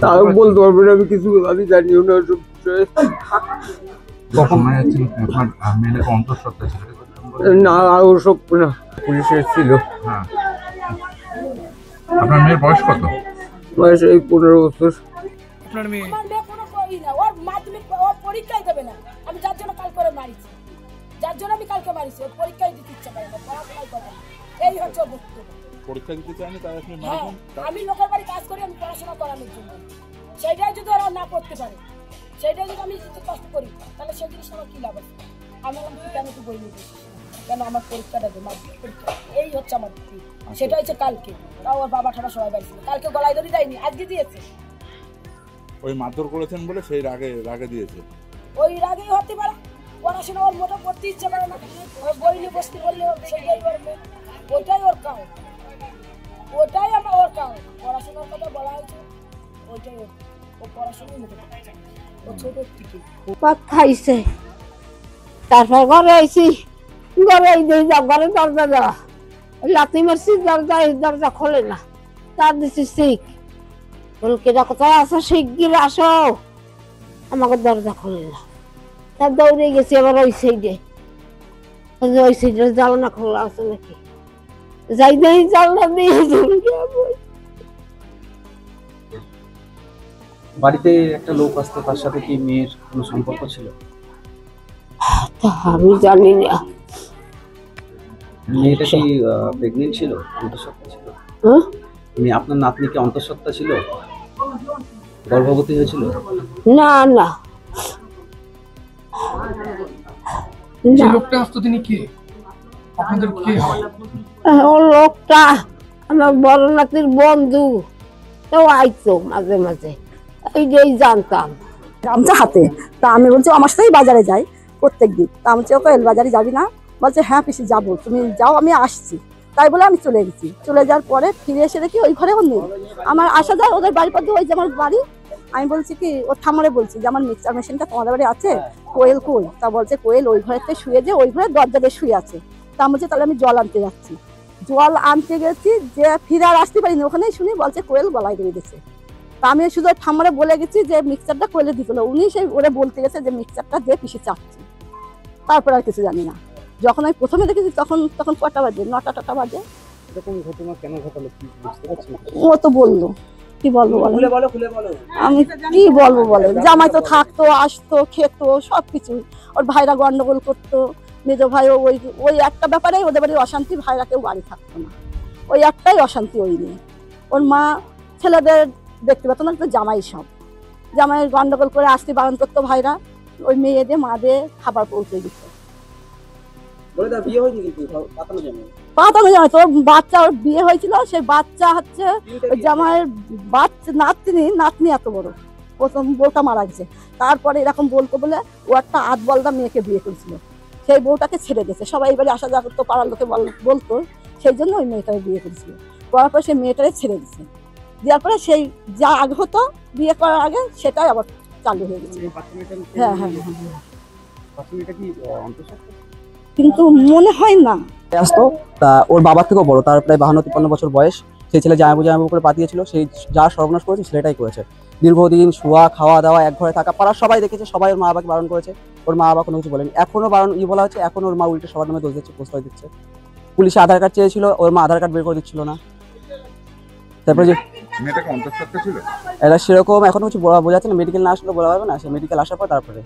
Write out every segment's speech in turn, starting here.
তাও বলতে পারবো না, আমি কিছু আমি জানিও না ওসব বিষয়ে। না ওসব না, পুলিশ এসেছিল। আপনার মেয়ের বয়স কত? বয়স এই 15 বছর। আপনার মেয়ে আমার মেয়ে কোনো করি না, ওর মাধ্যমিক ওর পরীক্ষাই দেবে না। আমি যার জন্য কাল করে মারিছি, যার জন্য আমি কালকে মারিছি, ওর পরীক্ষাই দিতে ইচ্ছা করে না, পড়াশোনাই করে না। এই হচ্ছে ওর বক্তব্য। পরীক্ষা দিতে চায়নি তাই আপনি হ্যাঁ, আমি লোকের বাড়ি কাজ করি, আমি পড়াশোনা করানোর জন্য। সেইটাই যদি ওরা না করতে পারে, সেইটাই যদি আমি যদি কষ্ট করি, তাহলে সেই জিনিসটা আমার কি লাভ আছে? আমার কেন তুই বই নিয়ে দিচ্ছিস? কেন আমার পরীক্ষাটা দে, মাধ্যমিক পরীক্ষা। এই হচ্ছে আমার দিক। সেটা হচ্ছে কালকে, তাও ওর বাবা ঠাড়া সবাই বাড়ি ছিল। কালকে গলায় ধরে দেয়নি, আজকে দিয়েছে। ওই মারধর করেছেন বলে সেই রাগে দিয়েছে। ওই রাগেই হতে পারে, পড়াশোনা ওর মোটা পড়তে ইচ্ছে করে না, ওই বই নিয়ে বসতে বললে সেটাই করবে। ওইটাই ওর কাজ, ওটাই আমার ওর কাজ। পড়াশোনার কথা বলা হয়েছে, ওইটাই ও পড়াশোনাই মতো করছে। ও ছোট থেকে ভাত খাইছে, তারপর ঘরে আইছি, ঘরে ঘরে দরজা দেওয়া, লাথি মারছি, দরজা খোলে না। তার দিচ্ছি শিখ, বল কেটা কোথায় আসো, শিগগির আসো, আমাকে দরজা খোলে না। তার দৌড়ে গেছি আবার ওই সাইডে, ওই সাইডে জানলা খোলা আছে নাকি, যাই দেই জানলা দিয়ে বাড়িতে একটা লোক আসতো, তার সাথে কি মেয়ের কোনো সম্পর্ক ছিল? আমি জানি না। মেয়েটা কি প্রেগনেন্ট ছিল, অন্তঃসত্ত্বা ছিল? আপনার নাতনি কি অন্তঃসত্ত্বা ছিল, গর্ভবতী হয়েছিল? না না, যে লোকটা আসতো তিনি কে, আপনাদের কে হয়? ও লোকটা আমার বড় নাতির বন্ধু, তো আইতো মাঝে মাঝে, এইটাই জানতাম। গামছা হাতে, তা আমি বলছি আমার সাথেই বাজারে যাই প্রত্যেক দিন। তা আমি ওকে বাজারে যাবি না? বলছে হ্যাঁ পিসি যাবো, তুমি যাও আমি আসছি। তাই বলে আমি চলে গেছি। চলে যাওয়ার পরে ফিরে এসে দেখি ওই ঘরেও নেই। আমার আসা যায় ওদের বাড়ির পর ওই যে আমার বাড়ি। আমি বলছি কি ওর ঠাম্মারে বলছি যে আমার মিক্সার মেশিনটা তোমাদের বাড়ি আছে, কোয়েল কই? তা বলছে কোয়েল ওই ঘরেতে শুয়ে, যে ওই ঘরে দরজা দিয়ে শুয়ে আছে। তা বলছে তাহলে আমি জল আনতে যাচ্ছি। জল আনতে গেছি, যে ফিরে আর আসতে পারিনি, ওখানেই শুনি বলছে কোয়েল গলায় ধরে দিয়েছে। তা আমি শুধু ঠাম্মারে বলে গেছি যে মিক্সারটা কোয়েলে দিত না, উনি সেই ওরে বলতে গেছে যে মিক্সারটা দিয়ে পিসি চাচ্ছি। তারপর আর কিছু জানি না। যখন আমি প্রথমে দেখেছি তখন কটা বাজে, 9টা বাজে। এরকম ঘটনা কেন ঘটালো কি বুঝতে পারছেন? ও তো বললো, কি বলবো বলো, আমি কি বলবো বলে, জামাই তো থাকতো, আসতো, খেতো, সবকিছু। ওর ভাইরা গন্ডগোল করতো, মেজ ভাইও ওই একটা ব্যাপারে ওদের বাড়ির অশান্তি, ভাইরা কেউ বাড়ি থাকতো না, ওই একটাই অশান্তি ওই নিয়ে। ওর মা ছেলেদের দেখতে পেত না, তো জামাই সব জামাই গন্ডগোল করে আসতে বারণ করতো ভাইরা, ওই মেয়েদের মা দিয়ে খাবার পৌঁছে দিত। পাতানো জামাই, তোর বাচ্চা, ওর বিয়ে হয়েছিল, সেই বাচ্চা হচ্ছে ওই জামাইয়ের বাচ্চা, নাতনি এত বড়, প্রথম বউটা মারা গেছে। তারপরে এরকম বলতো বলে ও একটা আধবলদা মেয়েকে বিয়ে করেছিল, সেই বউটাকে ছেড়ে গেছে। সবাই এবারে আসা যাওয়া করতো, পাড়ার লোকে বলতো, সেই জন্য ওই মেয়েটাকে বিয়ে করেছিল। করার পরে সেই মেয়েটাকে ছেড়ে গেছে, দেওয়ার পরে সেই যা আগে হতো বিয়ে করার আগে সেটাই আবার চালু হয়ে গেছে। হ্যাঁ হ্যাঁ, কিন্তু মনে হয় না আসতো। তা ওর বাবার থেকেও বড়, তার প্রায় 52-53 বছর বয়স। সেই ছেলে জামাইবু করে পাঠিয়েছিল, সেই যা সর্বনাশ করেছে ছেলেটাই করেছে। দীর্ঘদিন শোয়া খাওয়া দাওয়া এক ঘরে থাকা, পাড়ার সবাই দেখেছে, সবাই ওর মা বাবাকে বারণ করেছে, ওর মা বাবা কোনো কিছু বলেনি। এখনো বারণ বলা হচ্ছে, এখন ওর মা উল্টে সবার নামে দোষ দিচ্ছে, প্রশ্রয় দিচ্ছে। পুলিশে আধার কার্ড চেয়েছিল, ওর মা আধার কার্ড বের করে দিচ্ছিল না। তারপরে যে মেয়েটাকে অন্তঃসত্ত্বা ছিল, এটা সেরকম এখন কিছু বোঝা যাচ্ছে না, মেডিকেল না আসলে বলা হবে না। সে মেডিকেল আসার পর তারপরে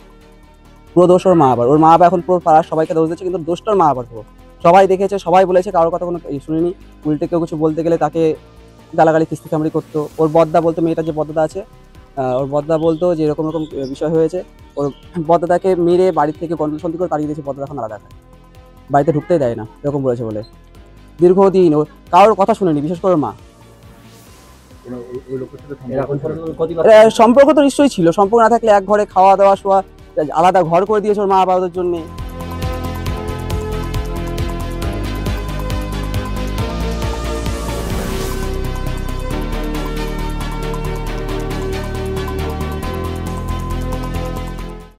পুরো দোষ ওর মা বাবার। ওর মা বাবা এখন পুরো পাড়ার সবাইকে দোষ দিচ্ছে, কিন্তু দোষটা ওর মা বাবার পুরো। সবাই দেখেছে, সবাই বলেছে, কারোর কথা কোনো শুনিনি। উল্টে কেউ কিছু বলতে গেলে তাকে গালাগালি কিস্তি কামড়ি করতো। ওর বদ্দা বলতো, মেয়েটার যে বদ্দাদা আছে, ওর বদ্দা বলতো যে এরকম এরকম বিষয় হয়েছে। ওর বদ্দাদাকে মেরে বাড়ির থেকে গন্ডগোল করে তাড়িয়ে দিয়েছে, বদ্দাদা এখন আলাদা খায়, বাড়িতে ঢুকতেই দেয় না, এরকম বলেছে বলে। দীর্ঘদিন ও কারোর কথা শুনেনি, বিশেষ করে মা। সম্পর্ক তো নিশ্চয়ই ছিল, সম্পর্ক না থাকলে এক ঘরে খাওয়া দাওয়া শোয়া, আলাদা ঘর করে দিয়েছে ওর মা বাবাদের জন্য।